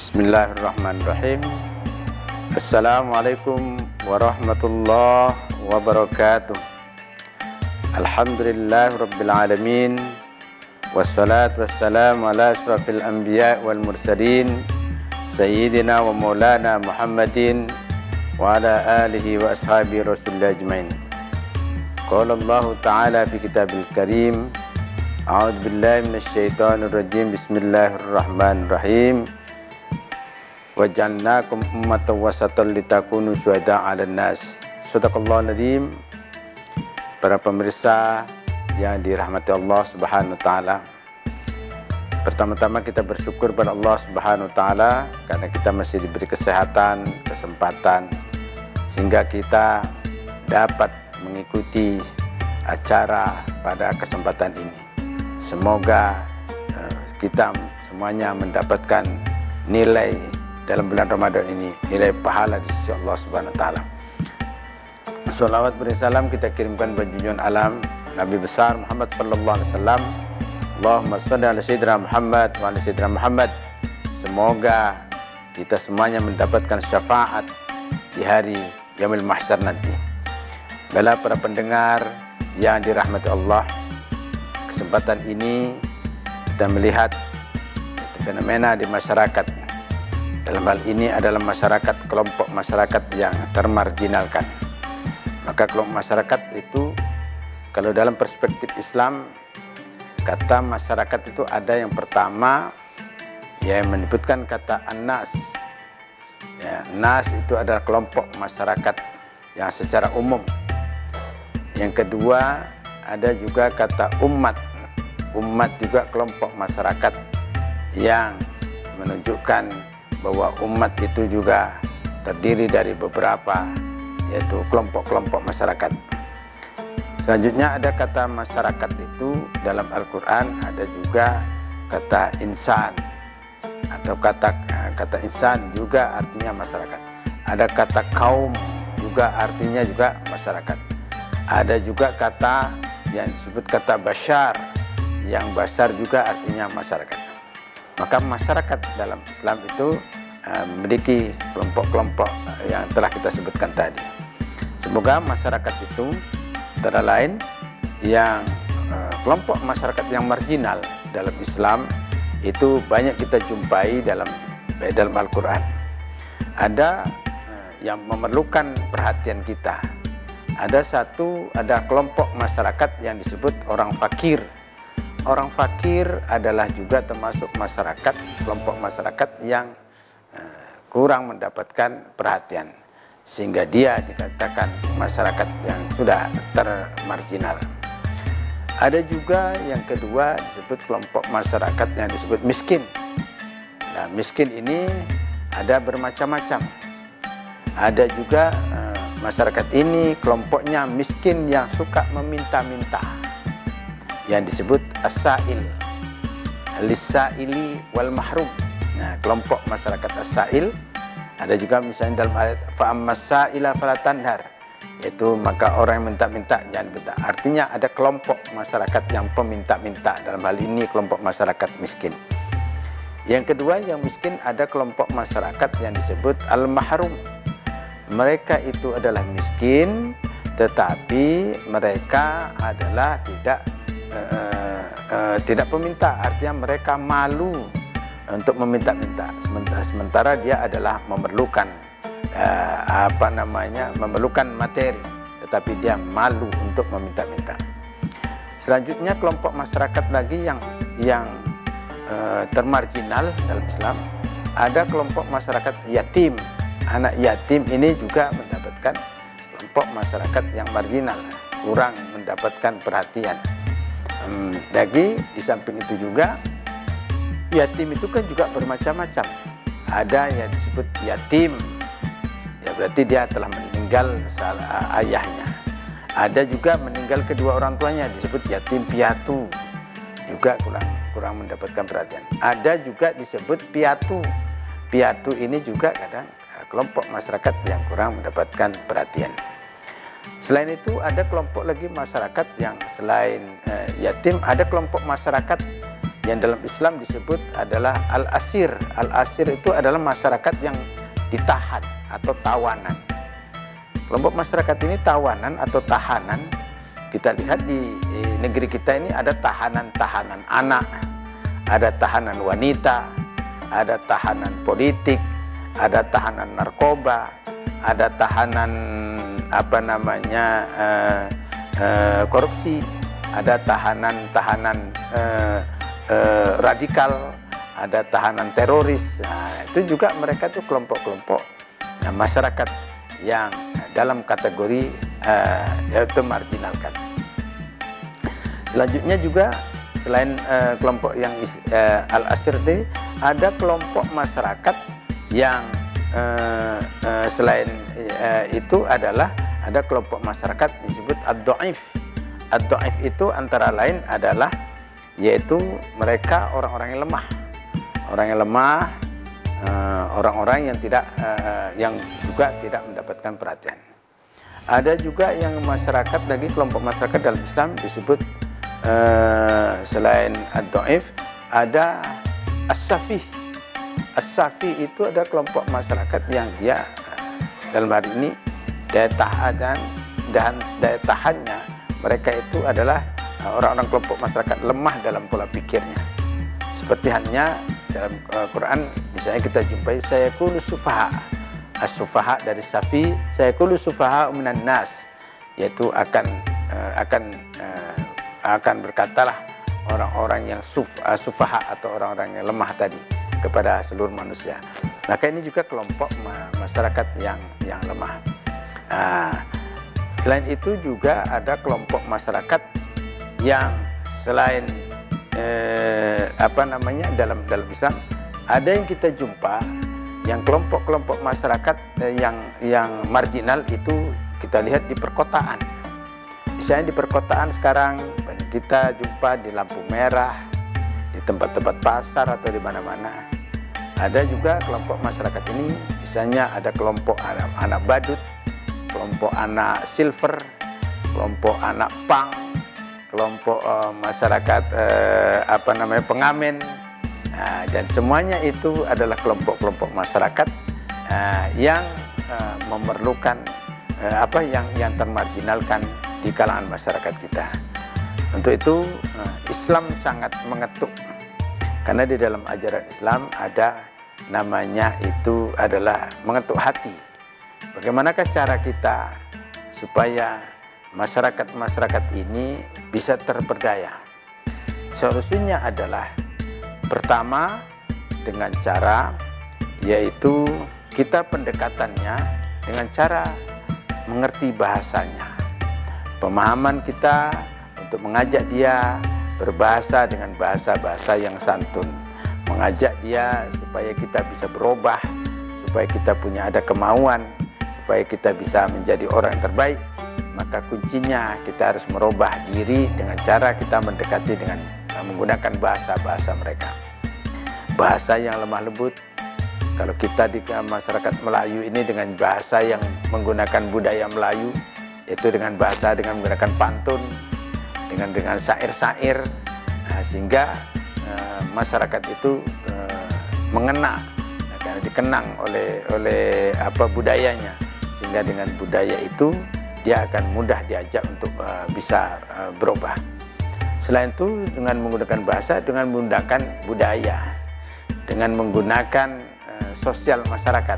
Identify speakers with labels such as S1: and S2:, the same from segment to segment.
S1: Bismillahirrahmanirrahim. Assalamualaikum warahmatullahi wabarakatuh. Alhamdulillahirabbil alamin. Wassalatu wassalamu ala asrafil anbiya wal mursalin sayyidina wa maulana Muhammadin wa ala alihi wa ashabi rasulillah ajmain. Qala Allah ta'ala fi kitabil karim. A'udzu billahi minasyaitonir rajim. Bismillahirrahmanirrahim. Waj'alnakum ummatan wasatan litakunu syuhada'a 'alan nas. Shadaqallahul adzim. Para pemirsa yang dirahmati Allah Subhanahu wa taala. Pertama-tama kita bersyukur pada Allah Subhanahu wa taala karena kita masih diberi kesehatan, kesempatan sehingga kita dapat mengikuti acara pada kesempatan ini. Semoga kita semuanya mendapatkan nilai dalam bulan Ramadan ini, nilai pahala di sisi Allah Subhanahu wa taala. Shalawat bersalam kita kirimkan bagi junjungan alam Nabi besar Muhammad sallallahu alaihi wasallam. Allahumma shalli ala sayyidina Muhammad wa ala sayyidina Muhammad. Semoga kita semuanya mendapatkan syafaat di hari Yaumil Mahsyar nanti. Baiklah para pendengar yang dirahmati Allah, kesempatan ini kita melihat fenomena di masyarakat. Dalam hal ini adalah masyarakat, kelompok masyarakat yang termarginalkan. Maka kelompok masyarakat itu, kalau dalam perspektif Islam, kata masyarakat itu ada yang pertama, yang menyebutkan kata an-nas. Ya, nas itu adalah kelompok masyarakat yang secara umum. Yang kedua, ada juga kata umat. Umat juga kelompok masyarakat yang menunjukkan bahwa umat itu juga terdiri dari beberapa, yaitu kelompok-kelompok masyarakat. Selanjutnya ada kata masyarakat itu dalam Al-Quran, ada juga kata insan, atau kata insan juga artinya masyarakat. Ada kata kaum juga artinya juga masyarakat. Ada juga kata yang disebut kata basyar, yang basar juga artinya masyarakat. Maka masyarakat dalam Islam itu memiliki kelompok-kelompok yang telah kita sebutkan tadi. Semoga masyarakat itu antara lain yang kelompok masyarakat yang marginal dalam Islam itu banyak kita jumpai dalam Al-Quran. Ada yang memerlukan perhatian kita. Ada kelompok masyarakat yang disebut orang fakir. Orang fakir adalah juga termasuk masyarakat, kelompok masyarakat yang kurang mendapatkan perhatian, sehingga dia dikatakan masyarakat yang sudah termarginal. Ada juga yang kedua disebut kelompok masyarakat yang disebut miskin. Nah, miskin ini ada bermacam-macam. Ada juga masyarakat ini kelompoknya miskin yang suka meminta-minta, yang disebut as-sa'il, lis-sa'ili wal mahrum. Nah, kelompok masyarakat as-sa'il ada juga misalnya dalam ayat fa'ammas-sa'ila fala tanhar, yaitu maka orang yang minta-minta jangan minta. Artinya ada kelompok masyarakat yang peminta-minta, dalam hal ini kelompok masyarakat miskin. Yang kedua yang miskin, ada kelompok masyarakat yang disebut al-mahrum. Mereka itu adalah miskin, tetapi mereka adalah tidak peminta, artinya mereka malu untuk meminta-minta, sementara dia adalah memerlukan memerlukan materi, tetapi dia malu untuk meminta-minta. Selanjutnya kelompok masyarakat lagi yang termarginal dalam Islam, ada kelompok masyarakat yatim. Anak yatim ini juga mendapatkan kelompok masyarakat yang marginal, kurang mendapatkan perhatian. Lagi di samping itu juga yatim itu kan juga bermacam-macam. Ada yang disebut yatim, ya berarti dia telah meninggal ayahnya. Ada juga meninggal kedua orang tuanya, disebut yatim piatu, juga kurang mendapatkan perhatian. Ada juga disebut piatu. Piatu ini juga kadang kelompok masyarakat yang kurang mendapatkan perhatian. Selain itu ada kelompok lagi masyarakat yang selain yatim, ada kelompok masyarakat yang dalam Islam disebut adalah al-asir. Al-asir itu adalah masyarakat yang ditahan atau tawanan. Kelompok masyarakat ini tawanan atau tahanan. Kita lihat di negeri kita ini ada tahanan-tahanan anak, ada tahanan wanita, ada tahanan politik, ada tahanan narkoba, ada tahanan korupsi, ada tahanan-tahanan radikal, ada tahanan teroris. Nah, itu juga mereka tuh kelompok-kelompok masyarakat yang dalam kategori yaitu marginalkan. Selanjutnya juga selain kelompok yang al-asir tadi, ada kelompok masyarakat yang selain itu adalah ada kelompok masyarakat disebut ad-dhaif. Ad-dhaif itu antara lain adalah yaitu mereka orang-orang yang lemah, orang-orang yang tidak yang juga tidak mendapatkan perhatian. Ada juga yang masyarakat lagi, kelompok masyarakat dalam Islam disebut selain ad-dhaif ada as-safih. As-safih itu ada kelompok masyarakat yang dia dalam hari ini daya tahannya mereka itu adalah orang-orang kelompok masyarakat lemah dalam pola pikirnya. Seperti halnya dalam Quran misalnya kita jumpai sayaqulu sufaha. As-sufaha dari safi, sayaqulu sufaha minan nas, yaitu akan berkatalah orang-orang yang sufaha atau orang-orang yang lemah tadi kepada seluruh manusia. Maka ini juga kelompok masyarakat yang lemah. Selain itu juga ada kelompok masyarakat yang selain dalam Islam ada yang kita jumpa yang kelompok-kelompok masyarakat yang marginal itu kita lihat di perkotaan. Misalnya di perkotaan sekarang banyak kita jumpa di lampu merah, di tempat-tempat pasar atau di mana-mana. Ada juga kelompok masyarakat ini, misalnya ada kelompok anak badut, kelompok anak silver, kelompok anak pang, kelompok masyarakat pengamen. Dan semuanya itu adalah kelompok-kelompok masyarakat yang memerlukan yang termarginalkan di kalangan masyarakat kita. Untuk itu Islam sangat mengetuk, karena di dalam ajaran Islam ada namanya itu adalah mengetuk hati. Bagaimanakah cara kita supaya masyarakat ini bisa terperdaya? Solusinya adalah pertama dengan cara yaitu kita pendekatannya dengan cara mengerti bahasanya. Pemahaman kita untuk mengajak dia berbahasa dengan bahasa-bahasa yang santun, mengajak dia supaya kita bisa berubah, supaya kita punya ada kemauan, supaya kita bisa menjadi orang yang terbaik. Maka kuncinya kita harus merubah diri dengan cara kita mendekati dengan menggunakan bahasa-bahasa mereka. Bahasa yang lemah lembut. Kalau kita di masyarakat Melayu ini dengan bahasa yang menggunakan budaya Melayu, yaitu dengan menggunakan pantun, dengan syair-syair, sehingga masyarakat itu mengena, karena dikenang oleh budayanya, sehingga dengan budaya itu dia akan mudah diajak untuk bisa berubah. Selain itu dengan menggunakan bahasa, dengan menggunakan budaya, dengan menggunakan sosial masyarakat,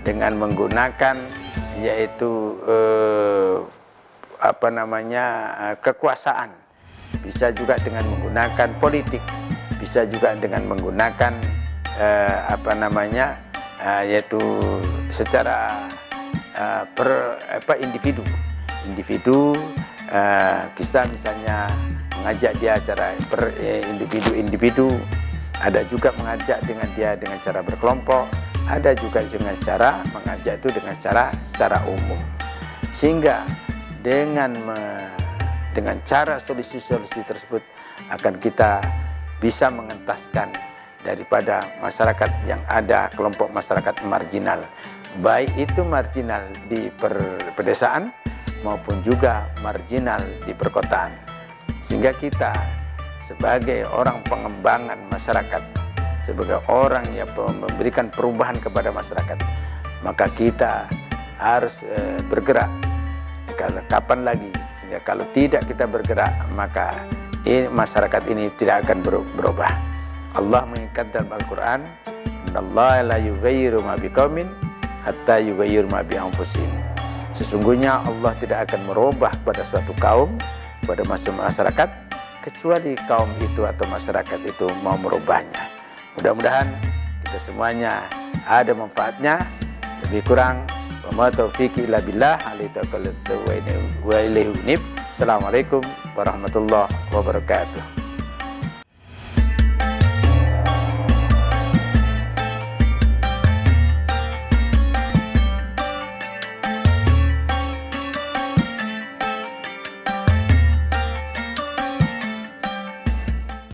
S1: dengan menggunakan yaitu kekuasaan, bisa juga dengan menggunakan politik, bisa juga dengan menggunakan yaitu secara individu. Kita misalnya mengajak dia secara individu, ada juga mengajak dengan dia dengan cara berkelompok, ada juga dengan cara mengajak itu dengan secara umum. Sehingga dengan cara solusi-solusi tersebut akan kita bisa mengentaskan daripada masyarakat yang ada kelompok masyarakat marginal, baik itu marginal di pedesaan maupun juga marginal di perkotaan. Sehingga kita sebagai orang pengembangan masyarakat, sebagai orang yang memberikan perubahan kepada masyarakat, maka kita harus bergerak. Kapan lagi? Sehingga kalau tidak kita bergerak, maka masyarakat ini tidak akan berubah. Allah mengingat dalam Al-Quran, "Innallaha la yughayyiru ma biqaumin hatta yughayyiru ma bi anfusihim." Sesungguhnya Allah tidak akan merubah pada suatu kaum, pada masyarakat, kecuali kaum itu atau masyarakat itu mau merubahnya. Mudah-mudahan kita semuanya ada manfaatnya. Lebih kurang, wa ma taufiqi illa billah, alaihi tawakkaltu wa ilaihi unib. Assalamualaikum warahmatullahi wabarakatuh.